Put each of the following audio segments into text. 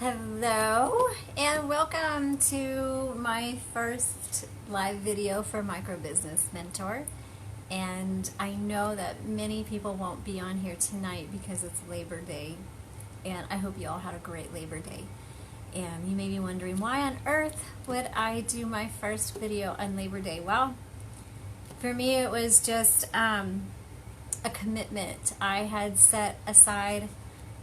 Hello and welcome to my first live video for Microbusiness Mentor. And I know that many people won't be on here tonight because it's Labor Day, and I hope you all had a great Labor Day. And you may be wondering, why on earth would I do my first video on Labor Day? Well, for me it was just a commitment. I had set aside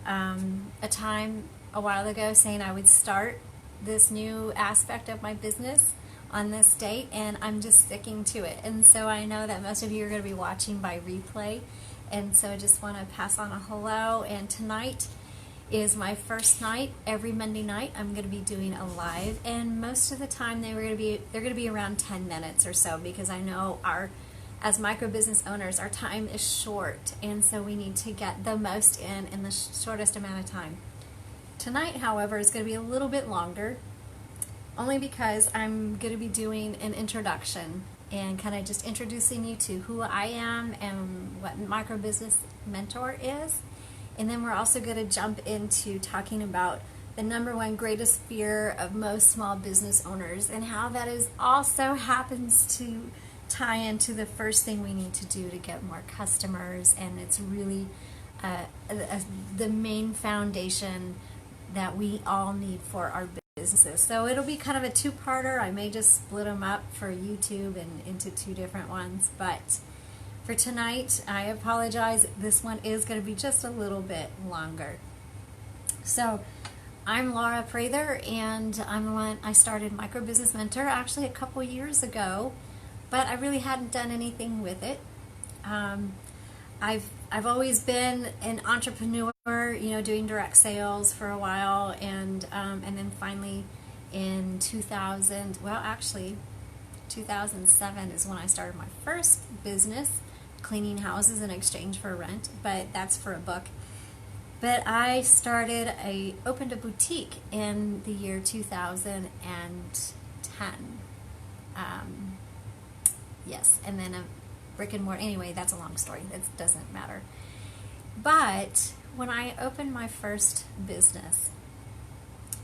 a time a while ago saying I would start this new aspect of my business on this date, and I'm just sticking to it. And so I know that most of you are going to be watching by replay, and so I just want to pass on a hello. And tonight is my first night. Every Monday night I'm going to be doing a live, and most of the time they're going to be around 10 minutes or so, because I know as micro business owners, our time is short, and so we need to get the most in the shortest amount of time. Tonight, however, is going to be a little bit longer, only because I'm going to be doing an introduction and kind of just introducing you to who I am and what Micro Business Mentor is. And then we're also going to jump into talking about the #1 greatest fear of most small business owners, and how that is also happens to tie into the first thing we need to do to get more customers. And it's really the main foundation that we all need for our businesses. So it'll be kind of a two-parter. I may just split them up for YouTube and into two different ones, but for tonight, I apologize, this one is going to be just a little bit longer. So I'm Laura Prather, and I'm the one, I started Micro Business Mentor actually a couple years ago, but I really hadn't done anything with it. I've always been an entrepreneur, doing direct sales for a while, and then finally in 2007 is when I started my first business, cleaning houses in exchange for rent, but that's for a book. But I opened a boutique in the year 2010. Yes, and then a brick and mortar. Anyway, that's a long story. It doesn't matter. But when I opened my first business,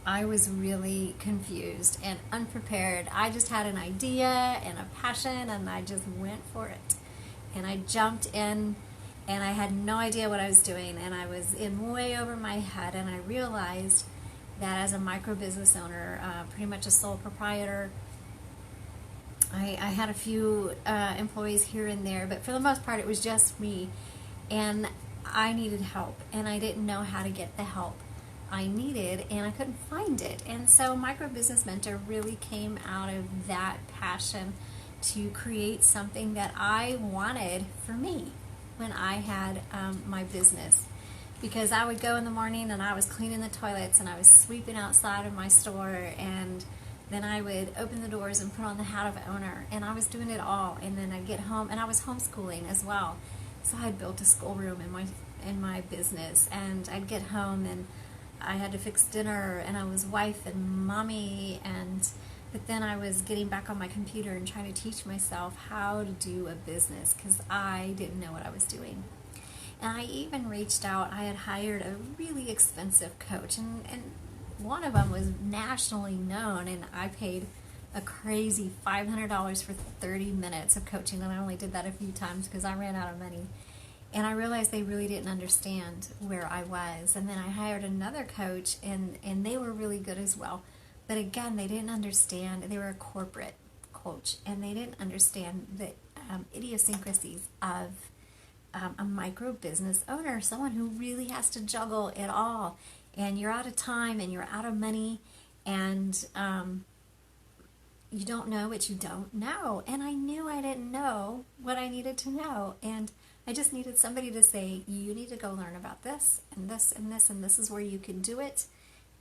I was really confused and unprepared. I just had an idea and a passion, and I just went for it. And I jumped in, and I had no idea what I was doing, and I was in way over my head. And I realized that as a micro business owner, pretty much a sole proprietor, I had a few employees here and there, but for the most part it was just me, and I needed help, and I didn't know how to get the help I needed, and I couldn't find it. And so Micro Business Mentor really came out of that passion to create something that I wanted for me when I had my business. Because I would go in the morning and I was cleaning the toilets, and I was sweeping outside of my store, and then I would open the doors and put on the hat of owner, and I was doing it all. And then I'd get home, and I was homeschooling as well. So I'd built a schoolroom in my business, and I'd get home and I had to fix dinner, and I was wife and mommy, but then I was getting back on my computer and trying to teach myself how to do a business, because I didn't know what I was doing. And I even reached out. I had hired a really expensive coach, and one of them was nationally known, and I paid a crazy $500 for 30 minutes of coaching, and I only did that a few times because I ran out of money. And I realized they really didn't understand where I was. And then I hired another coach, and they were really good as well. But again, they didn't understand. They were a corporate coach, and they didn't understand the idiosyncrasies of a micro business owner, someone who really has to juggle it all. And you're out of time, and you're out of money, and you don't know what you don't know. And I knew I didn't know what I needed to know, and I just needed somebody to say, you need to go learn about this and this and this, and this is where you can do it.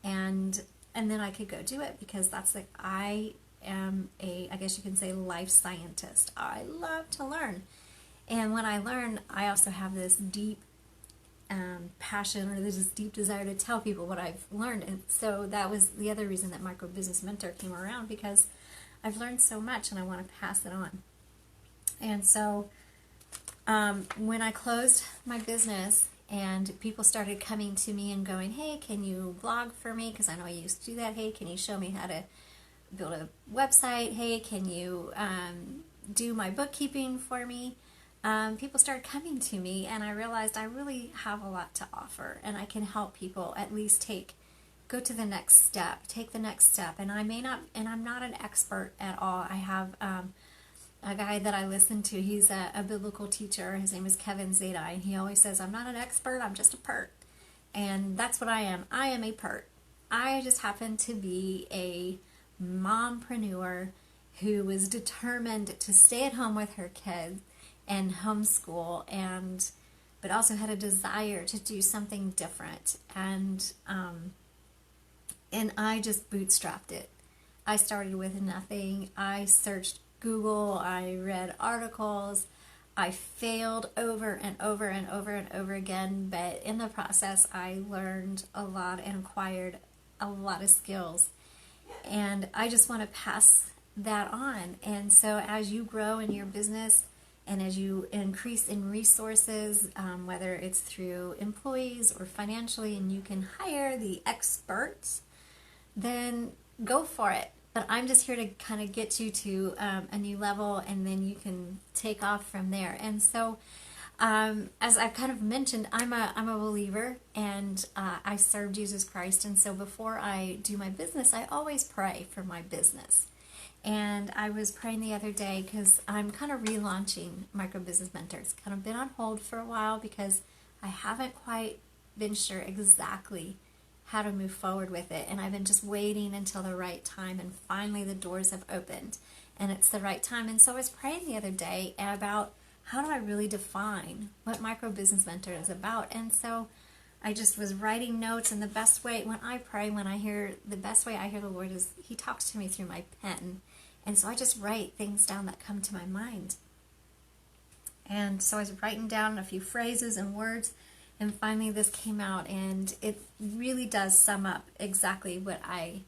And then I could go do it, because I am I guess you can say, life scientist. I love to learn. And when I learn, I also have this deep passion, or this deep desire to tell people what I've learned. And so that was the other reason that Micro Business Mentor came around, because I've learned so much and I want to pass it on. And so when I closed my business And people started coming to me and going, hey, can you blog for me? Because I know I used to do that. Hey, can you show me how to build a website? Hey, can you do my bookkeeping for me? People started coming to me, and I realized I really have a lot to offer, and I can help people at least go to the next step, take the next step. And I'm not an expert at all. I have a guy that I listen to. He's a biblical teacher. His name is Kevin Zadai, and he always says, I'm not an expert, I'm just a pert. And that's what I am. I am a pert. I just happen to be a mompreneur who was determined to stay at home with her kids and homeschool, but also had a desire to do something different. And I just bootstrapped it. I started with nothing. I searched Google, I read articles, I failed over and over and over and over again, but in the process I learned a lot and acquired a lot of skills, and I just want to pass that on. And so as you grow in your business and as you increase in resources, whether it's through employees or financially, and you can hire the experts, then go for it. But I'm just here to kind of get you to a new level, and then you can take off from there. And so, as I've kind of mentioned, I'm a believer, and I serve Jesus Christ. And so before I do my business, I always pray for my business. And I was praying the other day because I'm kind of relaunching Microbusiness Mentor. It's kind of been on hold for a while because I haven't quite been sure exactly how to move forward with it, and I've been just waiting until the right time, and finally the doors have opened and it's the right time. And so I was praying the other day about how do I really define what Microbusiness Mentor is about. And so I just was writing notes, and the best way when I pray, the best way I hear the Lord is He talks to me through my pen. And so I just write things down that come to my mind. And so I was writing down a few phrases and words, and finally this came out, and it really does sum up exactly what I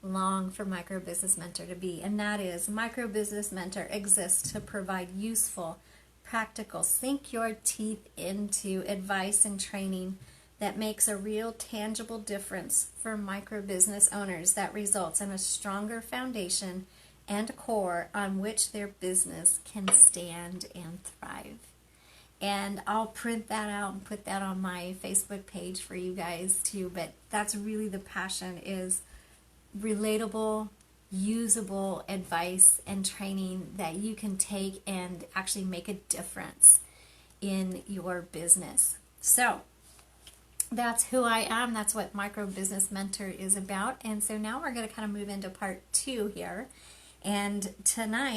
long for Microbusiness Mentor to be. And that is, Microbusiness Mentor exists to provide useful, practical, sink your teeth into advice and training that makes a real tangible difference for microbusiness owners, that results in a stronger foundation and core on which their business can stand and thrive. And I'll print that out and put that on my Facebook page for you guys too. But that's really the passion, is relatable, usable advice and training that you can take and actually make a difference in your business. So that's who I am. That's what Microbusiness Mentor is about. And so now we're going to kind of move into part 2 here. And tonight,